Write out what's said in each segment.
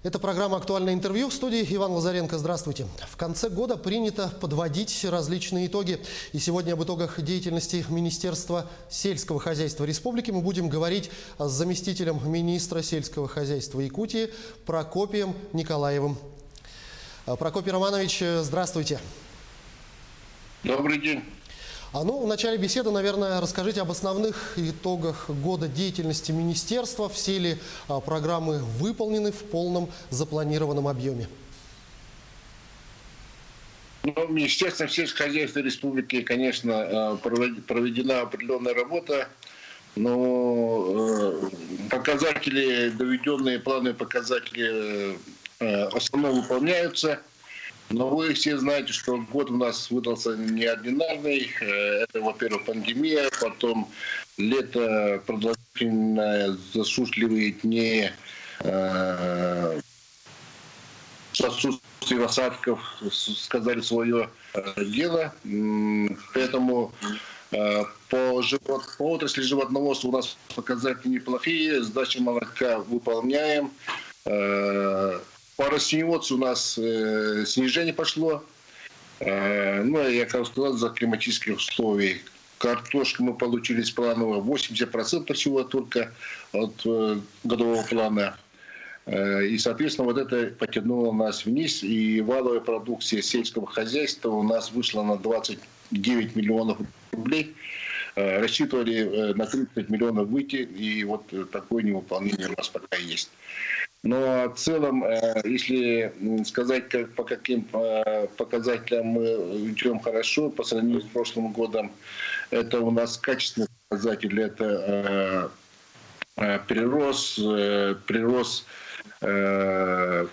Это программа «Актуальное интервью». В студии Иван Лазаренко. Здравствуйте. В конце года принято подводить различные итоги. И сегодня об итогах деятельности Министерства сельского хозяйства республики мы будем говорить с заместителем министра сельского хозяйства Якутии Прокопием Николаевым. Прокопий Романович, здравствуйте. Добрый день. В начале беседы, наверное, расскажите об основных итогах года деятельности министерства. Все ли программы выполнены в полном запланированном объеме? Министерством сельского хозяйства республики, конечно, проведена определенная работа, но показатели, доведенные плановые показатели, в основном выполняются. Но вы все знаете, что год у нас выдался неординарный. Это, во-первых, пандемия, потом лето, продолжительное, засушливые дни, отсутствие осадков сказали свое дело. Поэтому по отрасли животноводства у нас показатели неплохие, сдачу молока выполняем. По растениеводству у нас снижение пошло. Я, как сказал, за климатических условий. Картошку мы получили с планового 80% всего только от годового плана. И, соответственно, вот это потянуло нас вниз. И валовая продукция сельского хозяйства у нас вышла на 29 миллионов рублей. Рассчитывали на 30 миллионов выйти. И вот такое невыполнение у нас пока есть. Но в целом, если сказать, по каким показателям мы идем хорошо по сравнению с прошлым годом, это у нас качественный показатель, это прирост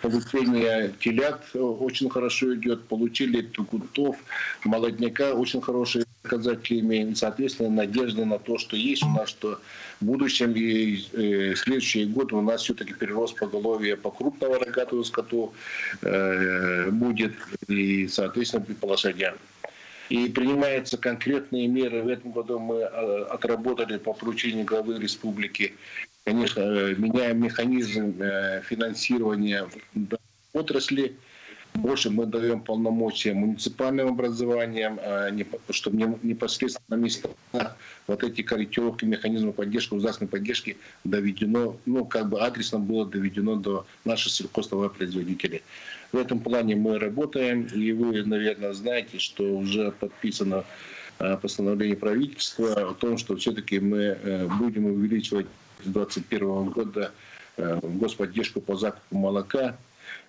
получение телят очень хорошо идет, получили тукутов, молодняка очень хорошие показатели имеем. Соответственно, надежда на то, что есть у нас, что в будущем и следующий год у нас все-таки прирост поголовья по крупному рогатому скоту будет, и, соответственно, по лошадям. И принимаются конкретные меры. В этом году мы отработали по поручению главы республики. Конечно, меняем механизм финансирования отрасли. Больше мы даем полномочия муниципальным образованиям, чтобы непосредственно на местах вот эти корректировки механизма поддержки, государственной поддержки доведено, адресно было доведено до наших сельхозтоваропроизводителей. В этом плане мы работаем, и вы, наверное, знаете, что уже подписано постановление правительства о том, что все-таки мы будем увеличивать с 2021 года господдержку по закупу молока.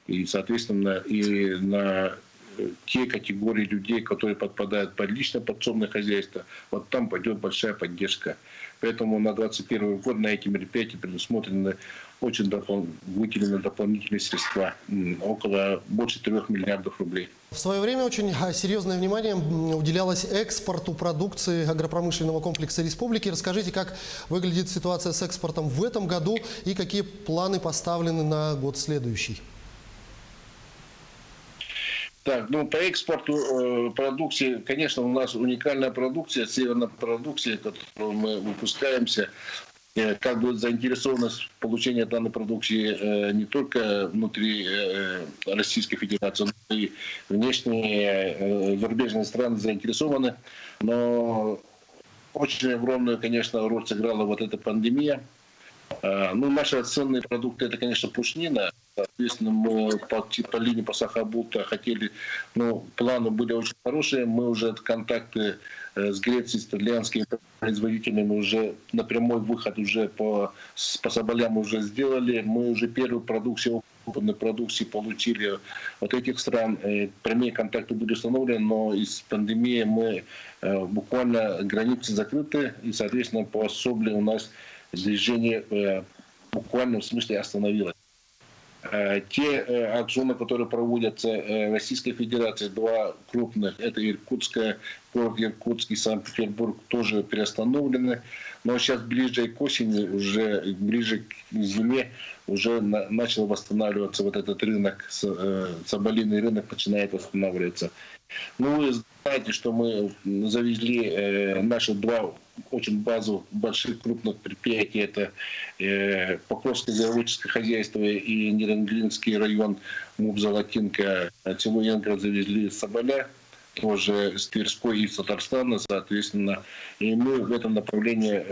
И, соответственно, и на те категории людей, которые подпадают под личное подсобное хозяйство, вот там пойдет большая поддержка. Поэтому на 2021 год на эти мероприятия предусмотрены очень выделены дополнительные средства, больше 3 миллиардов рублей. В свое время очень серьезное внимание уделялось экспорту продукции агропромышленного комплекса республики. Расскажите, как выглядит ситуация с экспортом в этом году и какие планы поставлены на год следующий? По экспорту продукции, конечно, у нас уникальная продукция, северная продукция, которую мы выпускаемся. Как бы заинтересованность в получении данной продукции не только внутри Российской Федерации, но и внешние зарубежные страны заинтересованы. Но очень огромную, конечно, роль сыграла вот эта пандемия. Наши ценные продукты – это, конечно, пушнина. Соответственно, мы по линии по Сахабулта хотели, планы были очень хорошие. Мы уже контакты с Грецией, с итальянскими производителями уже напрямую выход уже по соболям уже сделали. Мы уже первую продукцию, опытную продукцию получили от этих стран. Прямые контакты были установлены, но из пандемии мы буквально границы закрыты. И, соответственно, по соболе у нас движение в буквальном смысле остановилось. Те аукционы, которые проводятся в Российской Федерации, 2 крупных, это город Иркутск и Санкт-Петербург, тоже переостановлены. Но сейчас ближе к осени, уже ближе к зиме, уже начал восстанавливаться вот этот рынок, соболиный рынок начинает восстанавливаться. Вы знаете, что мы завезли наши 2 очень базу больших крупных предприятий. Это Покровское звероводческое хозяйство и Неренглинский район МУП «Золотинка». Село Янгра завезли соболя, тоже с Тверской и с Татарстана, соответственно. И мы в этом направлении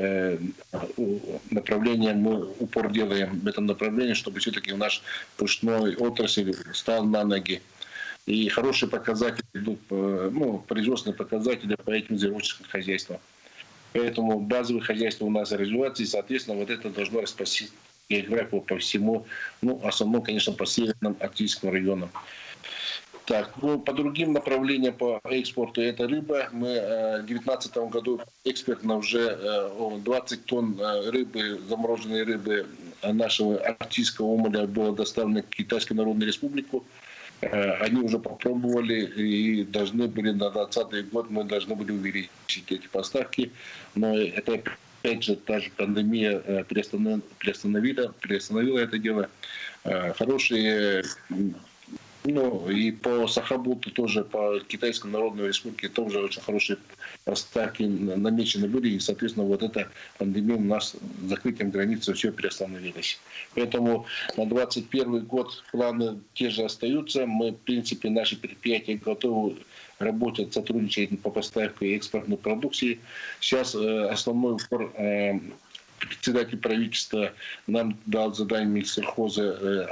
мы упор делаем в этом направлении, чтобы все-таки наш пушной отрасль стал на ноги. И хорошие показатели, производственные показатели по этим звероводческим хозяйствам. Поэтому базовые хозяйства у нас развиваются, и, соответственно, вот это должно распространить географию по всему, в основном, конечно, по северным арктическим районам. Так, по другим направлениям по экспорту это рыба. Мы в 2019 году экспортно уже 20 тонн рыбы, замороженной рыбы нашего арктического омуля было доставлено в Китайскую Народную Республику. Они уже попробовали и должны были на 2020 год мы должны были увеличить эти поставки. Но это опять же та же пандемия приостановила это дело. Хорошие. И по Сахабулту тоже, по Китайской Народной Республике тоже очень хорошие поставки намечены были. И, соответственно, вот эта пандемия у нас с закрытием границы все приостановилось. Поэтому на 2021 год планы те же остаются. Мы, в принципе, наши предприятия готовы работать, сотрудничать по поставке экспортной продукции. Сейчас основной упор председатель правительства нам дал задание Минсельхоза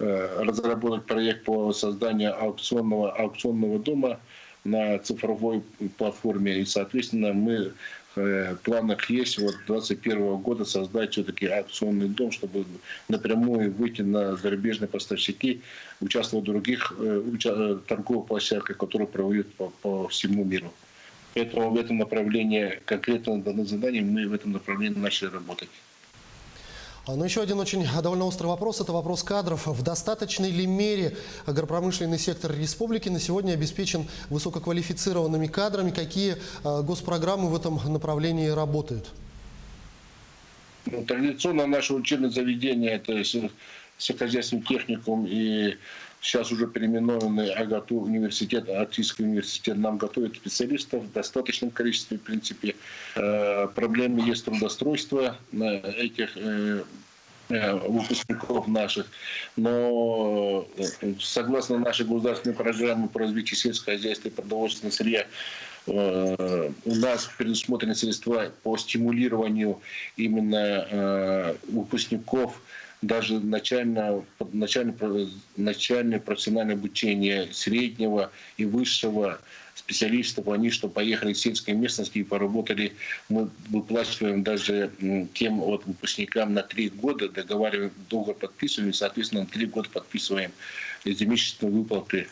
разработать проект по созданию аукционного дома на цифровой платформе. И, соответственно, мы в планах есть вот 2021 года создать все-таки аукционный дом, чтобы напрямую выйти на зарубежные поставщики, участвовать в других торговых площадках, которые проводят по всему миру. Поэтому в этом направлении, конкретно данное задание, мы в этом направлении начали работать. Но еще один очень довольно острый вопрос – это вопрос кадров. В достаточной ли мере агропромышленный сектор республики на сегодня обеспечен высококвалифицированными кадрами? Какие госпрограммы в этом направлении работают? Традиционно наше учебное заведение – это сельскохозяйственный техникум и сейчас уже переименованный АГАТУ университет, Арктический университет, нам готовит специалистов в достаточном количестве, в принципе. Проблемы есть трудоустройства этих выпускников наших. Но согласно нашей государственной программе по развитию сельского хозяйства и продовольственного сырья, у нас предусмотрены средства по стимулированию именно выпускников даже начальное профессиональное обучение среднего и высшего специалистов, они что поехали в сельской местности и поработали. Мы выплачиваем даже тем выпускникам на 3 года, договариваем, договор подписываем, и, соответственно, на 3 года подписываем ежемесячные выплаты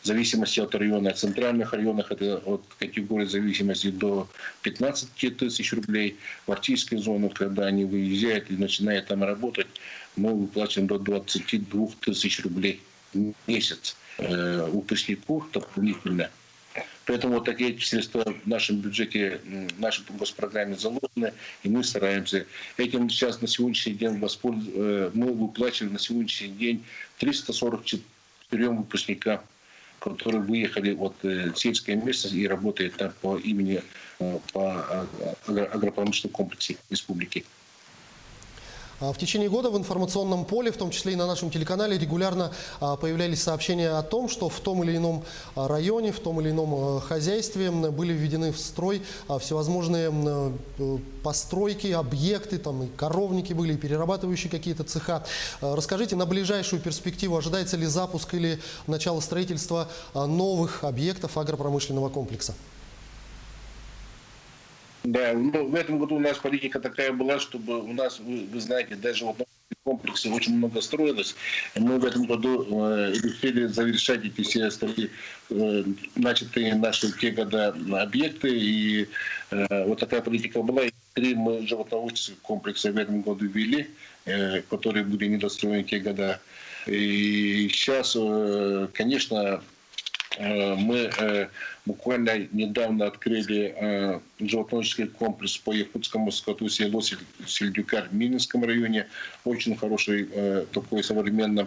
в зависимости от района. В центральных районах это от категории зависимости до 15 тысяч рублей. В арктической зоне, когда они выезжают и начинают там работать, мы выплачиваем до 22 тысяч рублей в месяц выпускнику дополнительно. Поэтому вот такие средства в нашем бюджете, в нашей госпрограмме заложены, и мы стараемся. Этим сейчас на сегодняшний день мы выплачиваем на сегодняшний день 344 выпускника, которые выехали от сельской местности и работают там по агропромышленному комплексу республики. В течение года в информационном поле, в том числе и на нашем телеканале, регулярно появлялись сообщения о том, что в том или ином районе, в том или ином хозяйстве были введены в строй всевозможные постройки, объекты, там и коровники были, и перерабатывающие какие-то цеха. Расскажите, на ближайшую перспективу ожидается ли запуск или начало строительства новых объектов агропромышленного комплекса? Да, в этом году у нас политика такая была, чтобы у нас, вы знаете, даже в комплексе очень много строилось. Мы в этом году решили завершать эти все начатые наши те года объекты. И вот такая политика была. И 3 мы животноводческих комплекса в этом году ввели, которые были недостроены в те года. И сейчас, конечно, мы буквально недавно открыли животноводческий комплекс по якутскому скоту село Сельдюкар в Мининском районе. Очень хороший, такой современный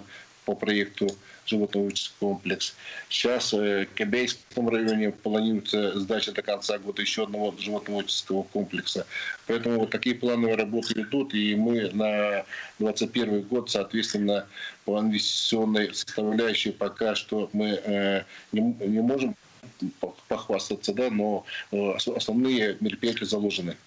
по проекту животноводческий комплекс. Сейчас в Кобейском районе планируется сдача до конца года еще одного животноводческого комплекса. Поэтому вот такие плановые работы идут, и мы на 2021 год, соответственно, по инвестиционной составляющей пока что мы не можем похвастаться, да, но основные мероприятия заложены.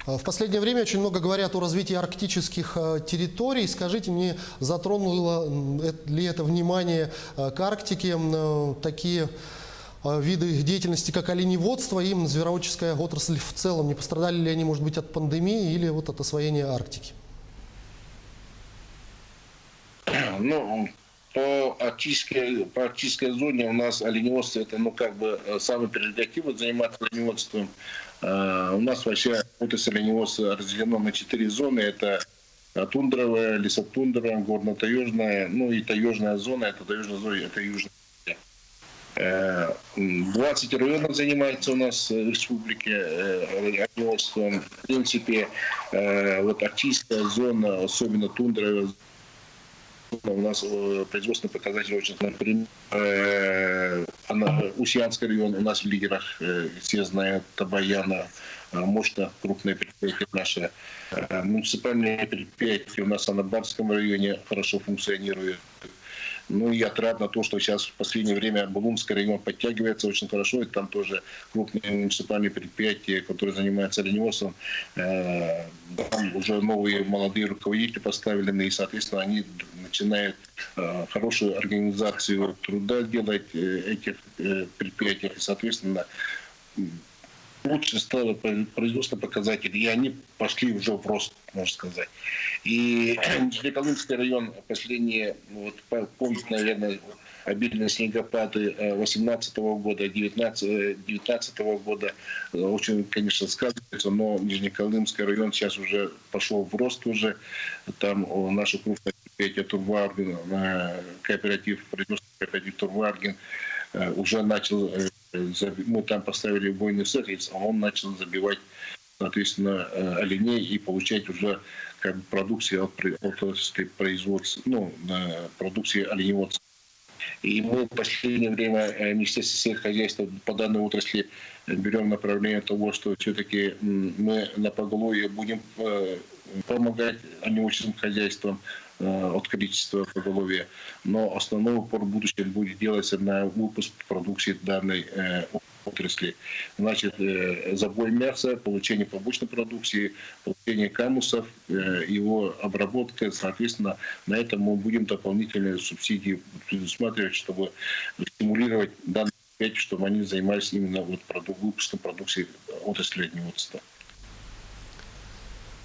В последнее время очень много говорят о развитии арктических территорий. Скажите мне, затронуло ли это внимание к Арктике такие виды деятельности, как оленеводство и звероводческая отрасль в целом? Не пострадали ли они, может быть, от пандемии или вот от освоения Арктики? Ну, по арктической зоне у нас оленеводство это, самый прерогатива заниматься оленеводством. У нас вообще отрасль оленеводства разделена на 4 зоны. Это тундровая, лесотундровая, горно-таежная, ну и таежная зона. Это таежная зона, это южная. 20 районов занимается у нас в республике оленеводством. В принципе, вот арктическая зона, особенно тундровая, у нас производственные показатели очень, например, Устьянский район у нас в лидерах, все знают, Табаяна, мощно крупные предприятия наши. Муниципальные предприятия у нас в Анабарском районе хорошо функционируют. Ну и отрадно то, что сейчас в последнее время Булунский район подтягивается очень хорошо, и там тоже крупные муниципальные предприятия, которые занимаются оленеводством, там уже новые молодые руководители поставлены, и, соответственно, они начинают хорошую организацию труда делать этих предприятий, и, соответственно, лучше стало производство показателей, и они пошли уже в рост, можно сказать. И Нижнеколымский район последние, помните, наверное, обильные снегопады 2018 года, 2019 года очень, конечно, сказываются, но Нижнеколымский район сейчас уже пошел в рост уже. Там наши крупные предприятия Турварген, производственный кооператив Турварген уже начал, мы там поставили убойный цех, а он начал забивать, соответственно, оленей и получать уже как бы продукцию от производства, продукции оленеводства. И мы в последнее время Министерство сельского хозяйства по данной отрасли берем направление того, что все-таки мы на поголовье будем помогать оленеводческим хозяйствам от количества поголовья, но основной упор в будущем будет делаться на выпуск продукции данной отрасли. Значит, забой мяса, получение побочной продукции, получение камусов, его обработка, соответственно, на этом мы будем дополнительные субсидии предусматривать, чтобы стимулировать данные предприятия, чтобы они занимались именно выпуском продукции отрасли оленеводства.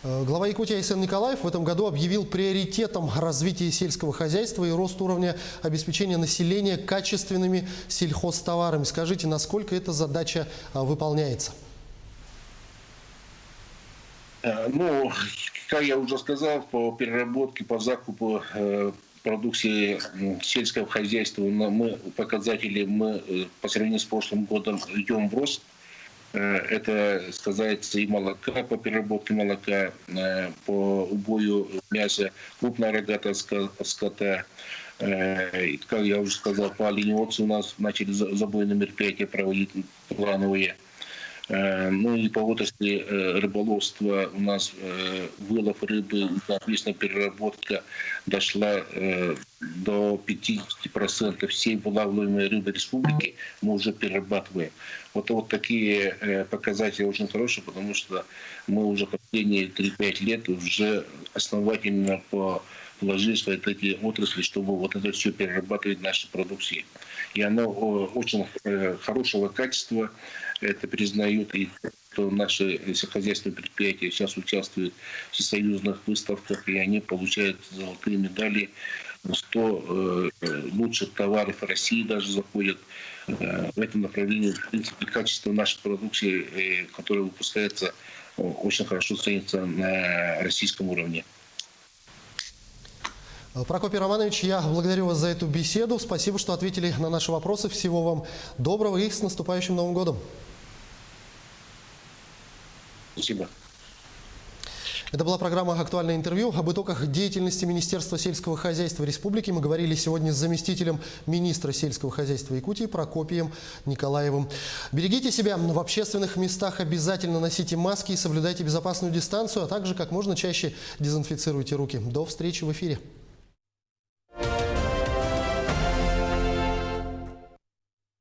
Глава Якутии Айсен Николаев в этом году объявил приоритетом развития сельского хозяйства и рост уровня обеспечения населения качественными сельхозтоварами. Скажите, насколько эта задача выполняется? Ну, как я уже сказал, по переработке, по закупу продукции сельского хозяйства показатели по сравнению с прошлым годом идем в рост. Это сказается и молока, по переработке молока, по убою мяса крупного рогатого скота. Как я уже сказал, по оленеводству у нас начали забойные мероприятия проводить плановые. Ну и по отрасли рыболовства у нас вылов рыбы, соответственно, переработка дошла до 50% всей вылавливаемой рыбы республики мы уже перерабатываем. Вот такие показатели очень хорошие, потому что мы уже последние 3-5 лет уже основательно положились в эти отрасли, чтобы вот это все перерабатывать наши продукции. И оно очень хорошего качества, это признают и наши сельскохозяйственные предприятия сейчас участвуют в всесоюзных выставках, и они получают золотые медали. 100 лучших товаров России даже заходят в этом направлении. В принципе, качество нашей продукции, которая выпускается, очень хорошо ценится на российском уровне. Прокопий Романович, я благодарю вас за эту беседу. Спасибо, что ответили на наши вопросы. Всего вам доброго и с наступающим Новым годом. Спасибо. Это была программа «Актуальное интервью». Об итогах деятельности Министерства сельского хозяйства Республики мы говорили сегодня с заместителем министра сельского хозяйства Якутии Прокопием Николаевым. Берегите себя в общественных местах, обязательно носите маски и соблюдайте безопасную дистанцию, а также как можно чаще дезинфицируйте руки. До встречи в эфире.